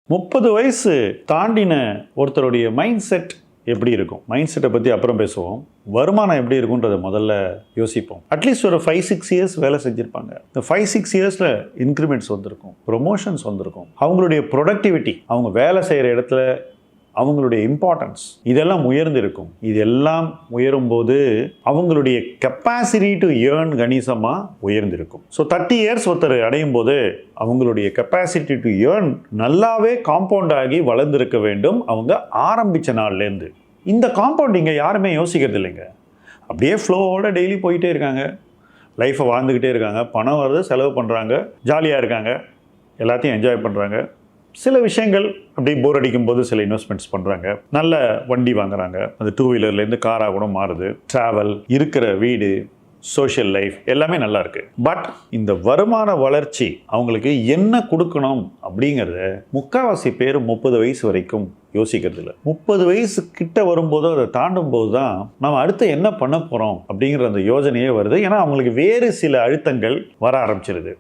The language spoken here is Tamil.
30 வயசு தாண்டின ஒருத்தருடைய மைண்ட் செட் எப்படி இருக்கும்? மைண்ட் செட்டை பற்றி அப்புறம் பேசுவோம். வருமானம் எப்படி இருக்குன்றதை முதல்ல யோசிப்போம். அட்லீஸ்ட் ஒரு 5-6 இயர்ஸ் வேலை செஞ்சுருப்பாங்க. இந்த 5-6 இயர்ஸில் இன்க்ரிமெண்ட்ஸ் வந்திருக்கும், ப்ரொமோஷன்ஸ் வந்திருக்கும், அவங்களுடைய ப்ரொடக்டிவிட்டி, அவங்க வேலை செய்கிற இடத்துல அவங்களுடைய இம்பார்ட்டன்ஸ் இதெல்லாம் உயர்ந்திருக்கும். இதெல்லாம் உயரும்போது அவங்களுடைய கெப்பாசிட்டி டு ஏர்ன் கணிசமாக உயர்ந்திருக்கும். ஸோ 30 இயர்ஸ் ஒருத்தர் அடையும் போது அவங்களுடைய கெப்பாசிட்டி டு ஏர்ன் நல்லாவே காம்பவுண்ட் ஆகி வளர்ந்துருக்க வேண்டும். அவங்க ஆரம்பித்த நாள்லேருந்து இந்த காம்பவுண்டிங்கை யாருமே யோசிக்கிறது இல்லைங்க. அப்படியே ஃப்ளோவோட டெய்லி போயிட்டே இருக்காங்க, லைஃப்பை வாழ்ந்துக்கிட்டே இருக்காங்க, பணம் வருது, செலவு பண்ணுறாங்க, ஜாலியாக இருக்காங்க, எல்லாத்தையும் என்ஜாய் பண்ணுறாங்க. சில விஷயங்கள் அப்படி போர் அடிக்கும் போது சில இன்வெஸ்ட்மெண்ட்ஸ் பண்ணுறாங்க, நல்ல வண்டி வாங்குறாங்க, அது 2 வீலர்லேருந்து காராக கூட மாறுது, ட்ராவல், இருக்கிற வீடு, சோஷியல் லைஃப் எல்லாமே நல்லா இருக்குது. பட் இந்த வருமான வளர்ச்சி அவங்களுக்கு என்ன கொடுக்கணும் அப்படிங்கிறத முக்கால்வாசி பேர் 30 வயசு வரைக்கும் யோசிக்கிறது இல்லை. 30 வயசு கிட்ட வரும்போதோ அதை தாண்டும் போது தான் நம்ம அடுத்து என்ன பண்ண போகிறோம் அப்படிங்கிற அந்த யோசனையே வருது. ஏன்னா அவங்களுக்கு வேறு சில அழுத்தங்கள் வர ஆரம்பிச்சிருது.